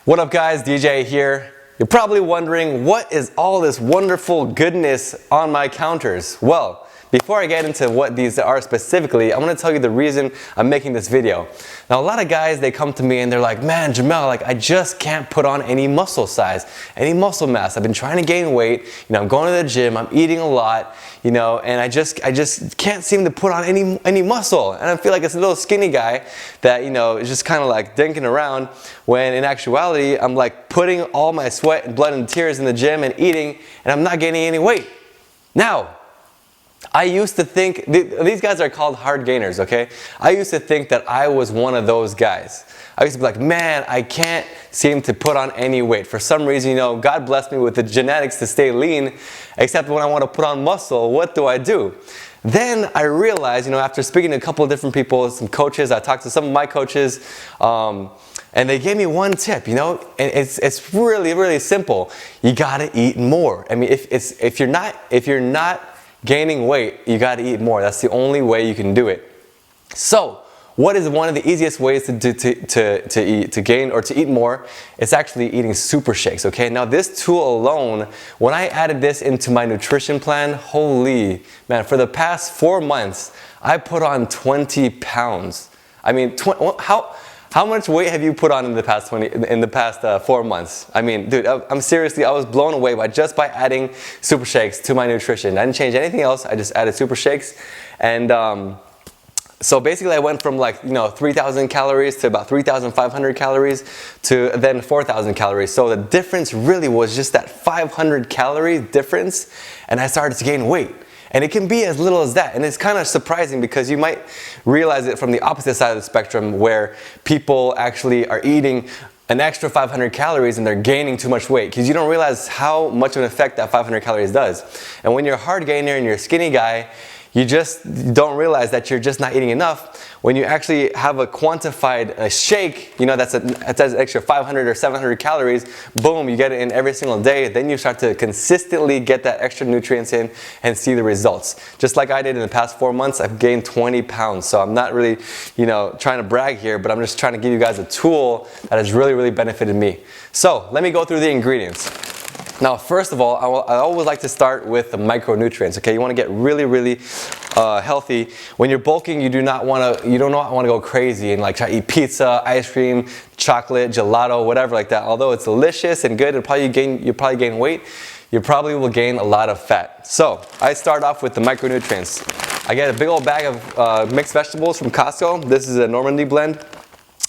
What up guys, DJ here. You're probably wondering, what is all this wonderful goodness on my counters? Well, before I get into what these are specifically, I'm going to tell you the reason I'm making this video. Now a lot of guys, they come to me and they're like, man Jamel, like I just can't put on any muscle size, any muscle mass. I've been trying to gain weight, I'm going to the gym, I'm eating a lot, and I just can't seem to put on any muscle. And I feel like it's a little skinny guy that, is just kind of like dinking around, when in actuality, I'm like putting all my sweat and blood and tears in the gym and eating, and I'm not gaining any weight. Now, I used to think, these guys are called hard gainers, okay? I used to think that I was one of those guys. I used to be like, man, I can't seem to put on any weight. For some reason, God blessed me with the genetics to stay lean, except when I want to put on muscle, what do? Then I realized, after speaking to a couple of different people, some coaches, I talked to some of my coaches, and they gave me one tip, and it's really, really simple. You gotta eat more. I mean, if you're not gaining weight, you got to eat more. That's the only way you can do it. So, what is one of the easiest ways to gain or to eat more? It's actually eating super shakes, okay? Now this tool alone, when I added this into my nutrition plan, holy man, for the past 4 months, I put on 20 pounds. I mean, how much weight have you put on in the past 4 months? I mean, dude, I'm seriously, I was blown away just by adding super shakes to my nutrition. I didn't change anything else. I just added super shakes. And so basically I went from 3,000 calories to about 3,500 calories to then 4,000 calories. So the difference really was just that 500 calorie difference, and I started to gain weight. And it can be as little as that. And it's kind of surprising because you might realize it from the opposite side of the spectrum, where people actually are eating an extra 500 calories and they're gaining too much weight, because you don't realize how much of an effect that 500 calories does. And when you're a hard gainer and you're a skinny guy, you just don't realize that you're just not eating enough. When you actually have a quantified shake, that's an extra 500 or 700 calories, boom, you get it in every single day. Then you start to consistently get that extra nutrients in and see the results. Just like I did in the past 4 months, I've gained 20 pounds. So I'm not really, trying to brag here, but I'm just trying to give you guys a tool that has really, really benefited me. So let me go through the ingredients. Now, first of all, I always like to start with the micronutrients. Okay, you want to get really, really healthy. When you're bulking, you do not want to go crazy and try to eat pizza, ice cream, chocolate, gelato, whatever like that. Although it's delicious and good, you'll probably gain weight. You probably will gain a lot of fat. So I start off with the micronutrients. I get a big old bag of mixed vegetables from Costco. This is a Normandy blend,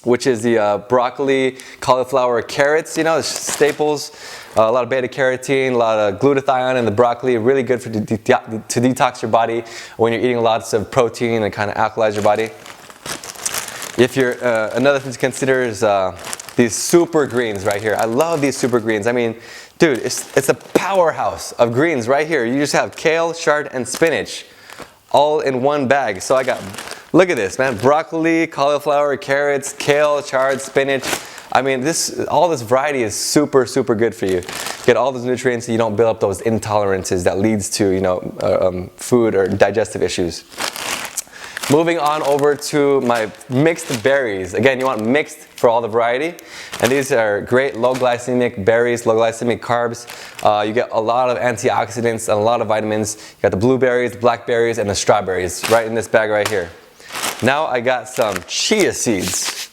which is the broccoli, cauliflower, carrots, staples. A lot of beta carotene, a lot of glutathione in the broccoli, really good to detox your body when you're eating lots of protein and kind of alkalize your body. If you're, another thing to consider is these super greens right here. I love these super greens. I mean, dude, it's a powerhouse of greens right here. You just have kale, chard, and spinach all in one bag. So I got, look at this, man, broccoli, cauliflower, carrots, kale, chard, spinach. I mean, all this variety is super, super good for you. Get all those nutrients, and you don't build up those intolerances that leads to, food or digestive issues. Moving on over to my mixed berries. Again, you want mixed for all the variety. And these are great low glycemic berries, low glycemic carbs. You get a lot of antioxidants and a lot of vitamins. You got the blueberries, the blackberries, and the strawberries right in this bag right here. Now I got some chia seeds.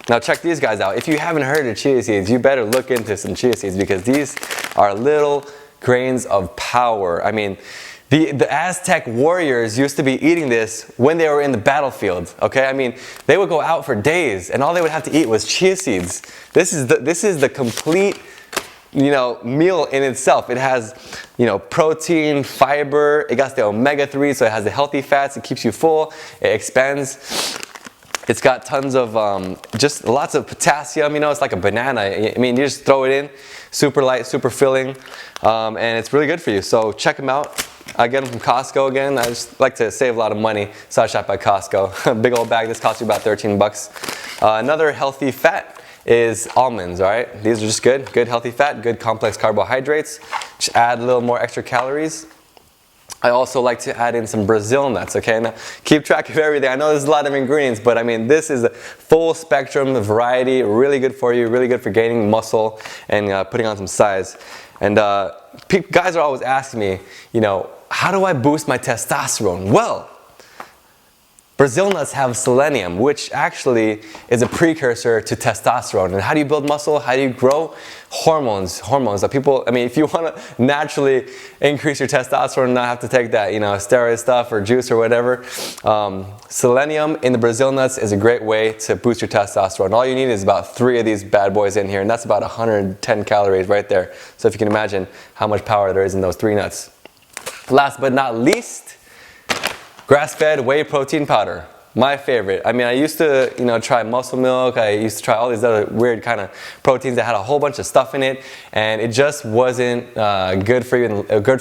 Now check these guys out. If you haven't heard of chia seeds, you better look into some chia seeds, because these are little grains of power. I mean, the Aztec warriors used to be eating this when they were in the battlefield. Okay, I mean, they would go out for days and all they would have to eat was chia seeds. This is the complete meal in itself. It has protein, fiber, it got the omega-3, so it has the healthy fats, it keeps you full, it expands. It's got tons of, just lots of potassium, it's like a banana. I mean, you just throw it in, super light, super filling, and it's really good for you. So check them out. I get them from Costco again. I just like to save a lot of money, so I shop at Costco. Big old bag, this costs you about 13 bucks. Another healthy fat is almonds, all right? These are just good healthy fat, good complex carbohydrates. Just add a little more extra calories. I also like to add in some Brazil nuts, okay? Now, keep track of everything. I know there's a lot of ingredients, but I mean, this is a full spectrum of variety, really good for you, really good for gaining muscle and putting on some size. And guys are always asking me, you know, how do I boost my testosterone? Well, Brazil nuts have selenium, which actually is a precursor to testosterone. And how do you build muscle? How do you grow? Hormones that people, I mean, if you want to naturally increase your testosterone and not have to take that, you know, steroid stuff or juice or whatever, selenium in the Brazil nuts is a great way to boost your testosterone. All you need is about 3 of these bad boys in here, and that's about 110 calories right there. So if you can imagine how much power there is in those 3 nuts. Last but not least, grass-fed whey protein powder. My favorite. I mean, I used to, you know, try muscle milk. I used to try all these other weird kind of proteins that had a whole bunch of stuff in it, and it just wasn't good for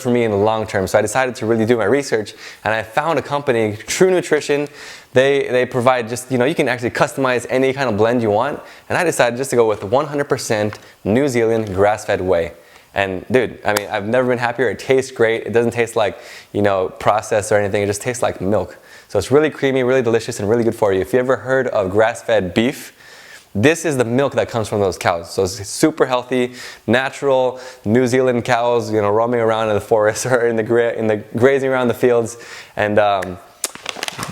me in the long term. So I decided to really do my research, and I found a company, True Nutrition. They provide just, you know, you can actually customize any kind of blend you want, and I decided just to go with 100% New Zealand grass-fed whey. And dude, I mean, I've never been happier. It tastes great. It doesn't taste like, you know, processed or anything. It just tastes like milk. So it's really creamy, really delicious, and really good for you. If you ever heard of grass-fed beef, this is the milk that comes from those cows. So it's super healthy, natural New Zealand cows, you know, roaming around in the forest or in the grazing around the fields, and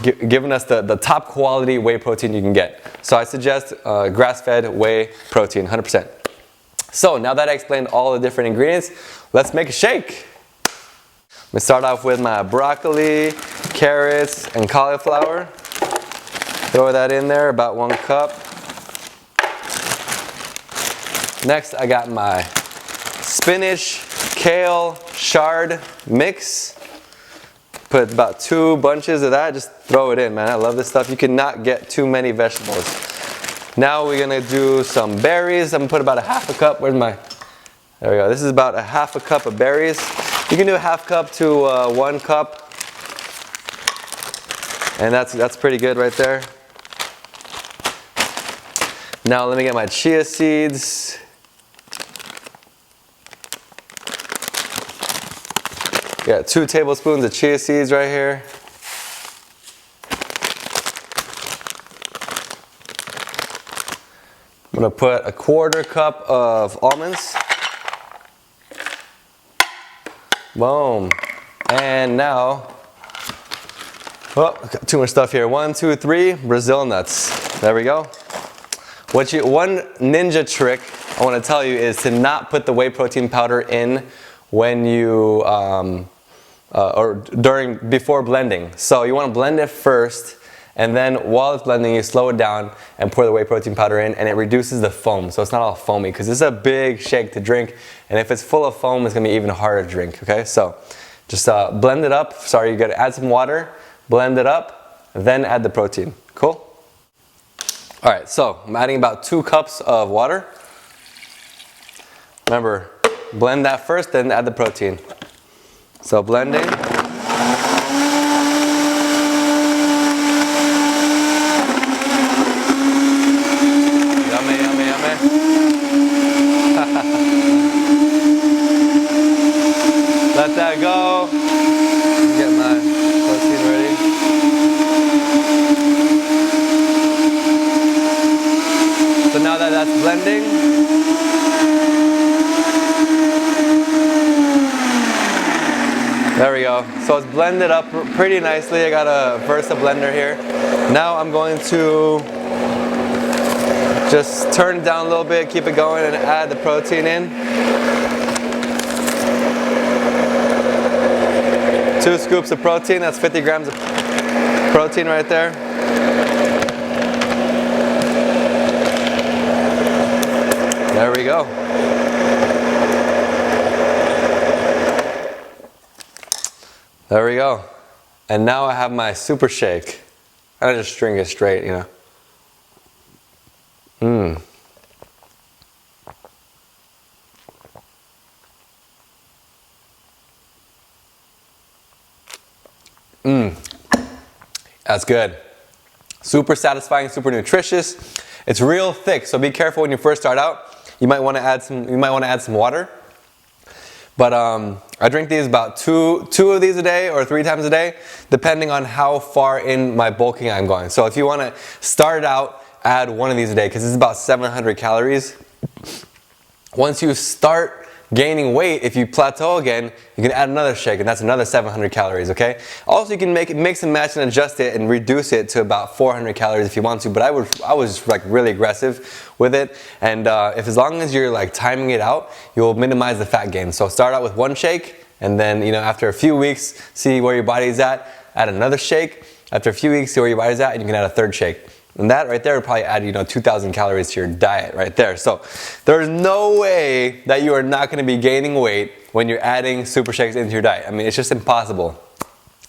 giving us the top quality whey protein you can get. So I suggest grass-fed whey protein, 100%. So now that I explained all the different ingredients, let's make a shake. I'm gonna start off with my broccoli, carrots, and cauliflower. Throw that in there, about 1 cup. Next, I got my spinach, kale, chard mix. Put about 2 bunches of that, just throw it in, man. I love this stuff. You cannot get too many vegetables. Now we're gonna do some berries. I'm gonna put about a 1/2 cup. Where's my, there we go. This is about a 1/2 cup of berries. You can do a 1/2 cup to 1 cup. And that's pretty good right there. Now let me get my chia seeds. Got 2 tablespoons of chia seeds right here. I'm gonna put a 1/4 cup of almonds. Boom. And now, oh, got too much stuff here. 1, 2, 3 Brazil nuts. There we go. One ninja trick I want to tell you is to not put the whey protein powder in when you before blending. So you want to blend it first, and then while it's blending, you slow it down and pour the whey protein powder in, and it reduces the foam, so it's not all foamy, because it's a big shake to drink, and if it's full of foam, it's going to be even harder to drink, okay? So just blend it up. Sorry, you got to add some water, blend it up, then add the protein. Cool? All right, so I'm adding about 2 cups of water. Remember, blend that first, then add the protein. So blending. Let that go. Get my protein ready. So now that that's blending, there we go. So it's blended up pretty nicely. I got a Versa blender here. Now I'm going to just turn it down a little bit, keep it going, and add the protein in. 2 scoops of protein, that's 50 grams of protein right there. There we go. There we go. And now I have my super shake. I just drink it straight, you know. That's good. Super satisfying, super nutritious. It's real thick, so be careful when you first start out. You might want to add some water. But I drink these about two of these a day or 3 times a day, depending on how far in my bulking I'm going. So if you want to start out, add 1 of these a day, because it's about 700 calories. Once you start gaining weight, if you plateau again, you can add another shake, and that's another 700 calories, okay? Also, you can mix and match and adjust it and reduce it to about 400 calories if you want to, but I was like really aggressive with it, and as long as you're like timing it out, you'll minimize the fat gain. So start out with 1 shake, and then, you know, after a few weeks, see where your body's at, add another shake. After a few weeks, see where your body's at, and you can add a 3rd shake. And that right there would probably add, you know, 2,000 calories to your diet right there. So there's no way that you are not going to be gaining weight when you're adding super shakes into your diet. I mean, it's just impossible.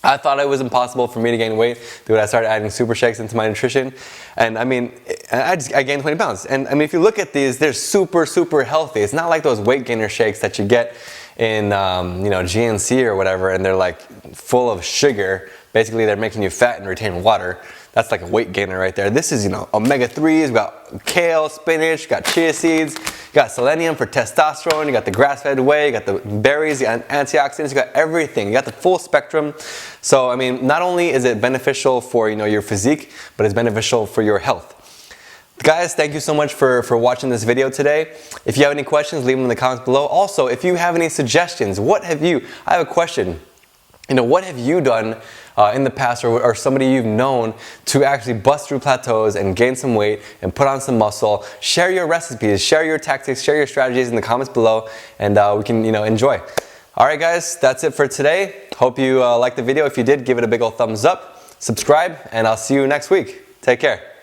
I thought it was impossible for me to gain weight when I started adding super shakes into my nutrition. And I mean, I gained 20 pounds. And I mean, if you look at these, they're super, super healthy. It's not like those weight gainer shakes that you get in, you know, GNC or whatever, and they're like full of sugar. Basically, they're making you fat and retain water. That's like a weight gainer right there. This is, you know, omega-3s, we got kale, spinach, you got chia seeds, you got selenium for testosterone, you got the grass-fed whey, you got the berries, the antioxidants, you got everything. You got the full spectrum. So, I mean, not only is it beneficial for, you know, your physique, but it's beneficial for your health. Guys, thank you so much for watching this video today. If you have any questions, leave them in the comments below. Also, if you have any suggestions, I have a question. You know, what have you done in the past, or somebody you've known, to actually bust through plateaus and gain some weight and put on some muscle? Share your recipes, share your tactics, share your strategies in the comments below, and we can, you know, enjoy. All right, guys, that's it for today. Hope you liked the video. If you did, give it a big old thumbs up, subscribe, and I'll see you next week. Take care.